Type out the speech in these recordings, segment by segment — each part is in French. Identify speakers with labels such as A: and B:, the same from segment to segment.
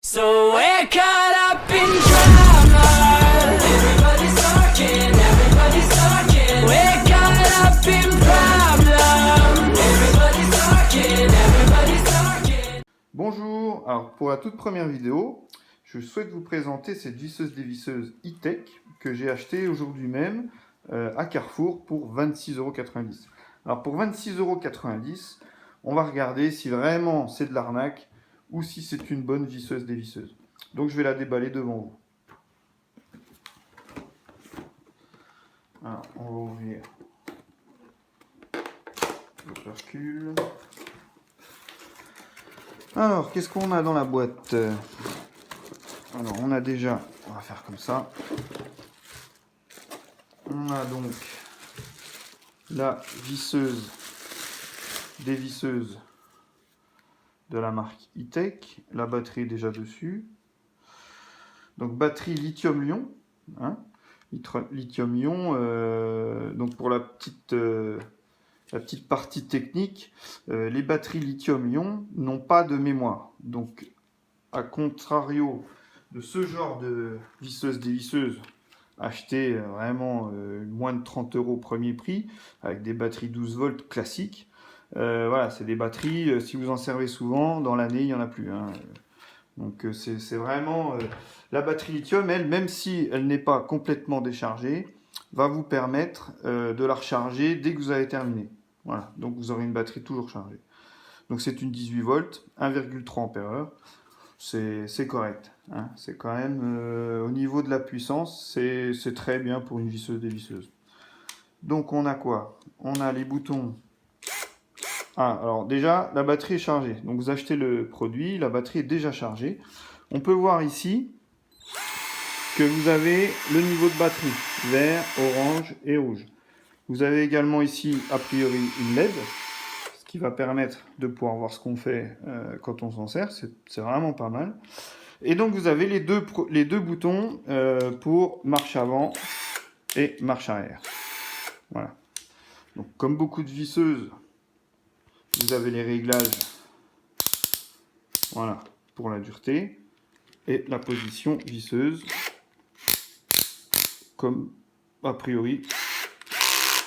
A: So we're caught up in drama. Everybody's talking. We're caught up in problem. Everybody's talking.
B: Bonjour, alors pour la toute première vidéo, je souhaite vous présenter cette visseuse dévisseuse E-Tech que j'ai achetée aujourd'hui même à Carrefour pour 26,90 €. Alors pour 26,90 €, on va regarder si vraiment c'est de l'arnaque ou si c'est une bonne visseuse dévisseuse. Donc je vais la déballer devant vous. Alors on va ouvrir l'opercule. Alors qu'est-ce qu'on a dans la boîte ? Alors on a déjà, on va faire comme ça. On a donc la visseuse dévisseuse de la marque E-Tech. La batterie est déjà dessus. Donc batterie lithium-ion. Hein, lithium-ion. Donc pour la petite partie technique, les batteries lithium-ion n'ont pas de mémoire. Donc à contrario de ce genre de visseuse dévisseuse acheté vraiment moins de 30 € premier prix, avec des batteries 12 volts classiques. Voilà, c'est des batteries, si vous en servez souvent, dans l'année, il n'y en a plus. Hein. Donc c'est vraiment... la batterie lithium, elle, même si elle n'est pas complètement déchargée, va vous permettre de la recharger dès que vous avez terminé. Voilà, donc vous aurez une batterie toujours chargée. Donc c'est une 18 volts, 1,3 ampères-heure. C'est correct. Hein. C'est quand même, au niveau de la puissance, c'est très bien pour une visseuse dévisseuse. Donc on a quoi? On a les boutons. Ah, alors déjà, la batterie est chargée. Donc vous achetez le produit, la batterie est déjà chargée. On peut voir ici que vous avez le niveau de batterie, vert, orange et rouge. Vous avez également ici, a priori, une LED, ce qui va permettre de pouvoir voir ce qu'on fait quand on s'en sert. C'est vraiment pas mal. Et donc vous avez les deux boutons pour marche avant et marche arrière. Voilà. Donc comme beaucoup de visseuses, vous avez les réglages, voilà, pour la dureté et la position visseuse, comme a priori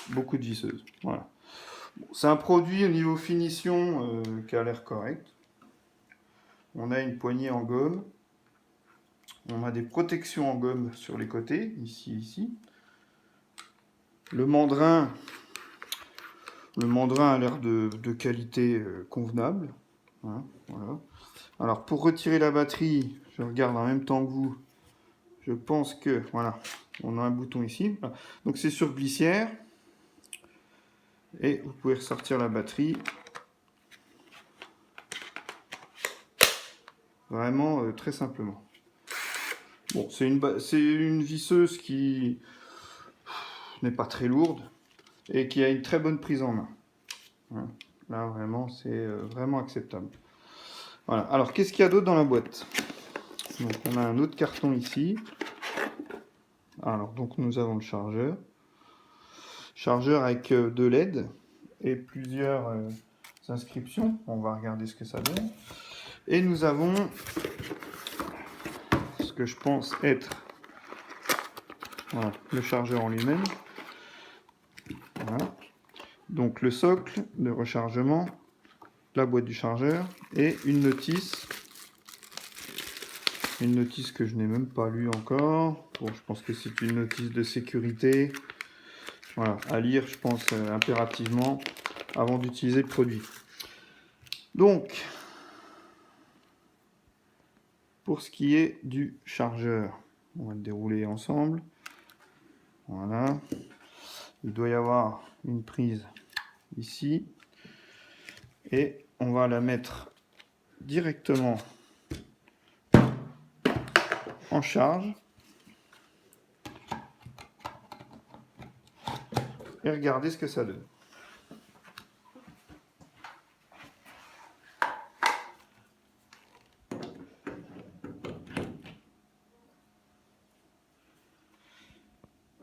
B: beaucoup de visseuses. Voilà. Bon, c'est un produit au niveau finition qui a l'air correct. On a une poignée en gomme. On a des protections en gomme sur les côtés, ici. Le mandrin a l'air de qualité convenable. Hein, voilà. Alors pour retirer la batterie, je regarde en même temps que vous. Je pense que, voilà, on a un bouton ici. Voilà. Donc c'est sur glissière. Et vous pouvez ressortir la batterie. Vraiment très simplement. Bon, c'est une visseuse qui n'est pas très lourde et qui a une très bonne prise en main. Hein. Là, vraiment, c'est vraiment acceptable. Voilà. Alors, qu'est-ce qu'il y a d'autre dans la boîte? Donc, on a un autre carton ici. Alors, donc, nous avons le chargeur. Chargeur avec deux LED et plusieurs inscriptions. On va regarder ce que ça donne. Et nous avons ce que je pense être voilà, le chargeur en lui-même. Voilà. Donc le socle de rechargement, la boîte du chargeur et une notice que je n'ai même pas lue encore. Bon, je pense que c'est une notice de sécurité. Voilà, à lire, je pense impérativement avant d'utiliser le produit. Donc, pour ce qui est du chargeur, on va le dérouler ensemble. Voilà. Il doit y avoir une prise ici. Et on va la mettre directement en charge. Et regardez ce que ça donne.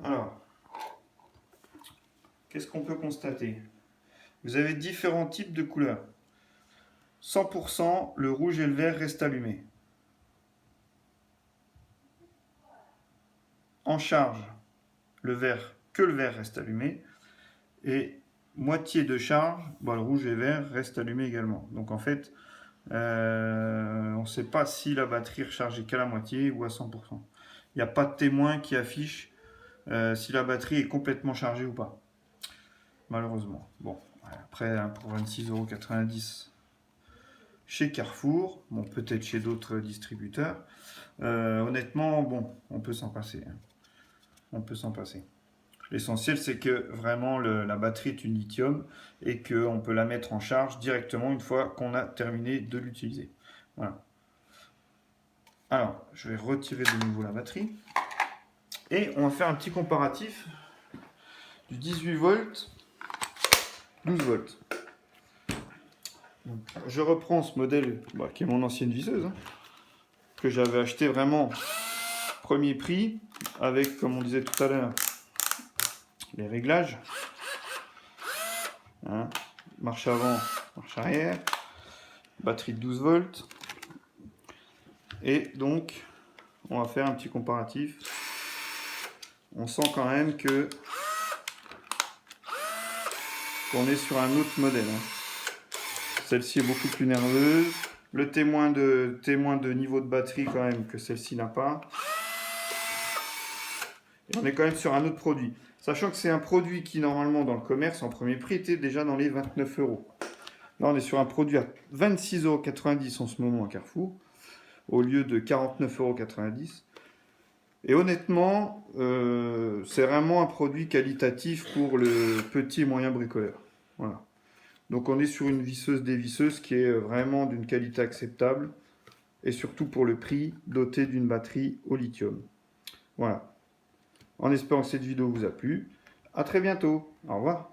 B: Alors, qu'est-ce qu'on peut constater? Vous avez différents types de couleurs. 100%, le rouge et le vert restent allumés. en charge, que le vert reste allumé, et moitié de charge, bon, le rouge et vert restent allumés également. Donc en fait, on ne sait pas si la batterie est rechargée qu'à la moitié ou à 100%. Il n'y a pas de témoin qui affiche si la batterie est complètement chargée ou pas. Malheureusement. Bon, après, hein, pour 26,90 € chez Carrefour, bon, peut-être chez d'autres distributeurs, honnêtement, bon, on peut s'en passer. Hein. On peut s'en passer. L'essentiel, c'est que vraiment la batterie est une lithium et qu'on peut la mettre en charge directement une fois qu'on a terminé de l'utiliser. Voilà. Alors, je vais retirer de nouveau la batterie. Et on va faire un petit comparatif du 18 volts, 12 volts. Donc, je reprends ce modèle qui est mon ancienne visseuse, hein, que j'avais acheté vraiment premier prix, avec, comme on disait tout à l'heure, les réglages. Hein, marche avant, marche arrière, batterie de 12 volts. Et donc, on va faire un petit comparatif. On sent quand même que qu'on est sur un autre modèle. Hein. Celle-ci est beaucoup plus nerveuse. Le témoin de niveau de batterie quand même que celle-ci n'a pas. Et on est quand même sur un autre produit. Sachant que c'est un produit qui normalement dans le commerce en premier prix était déjà dans les 29 €. Là on est sur un produit à 26,90 € en ce moment à Carrefour, au lieu de 49,90 €. Et honnêtement, c'est vraiment un produit qualitatif pour le petit et moyen bricoleur. Voilà. Donc on est sur une visseuse dévisseuse qui est vraiment d'une qualité acceptable, et surtout pour le prix, dotée d'une batterie au lithium. Voilà. En espérant que cette vidéo vous a plu. À très bientôt. Au revoir.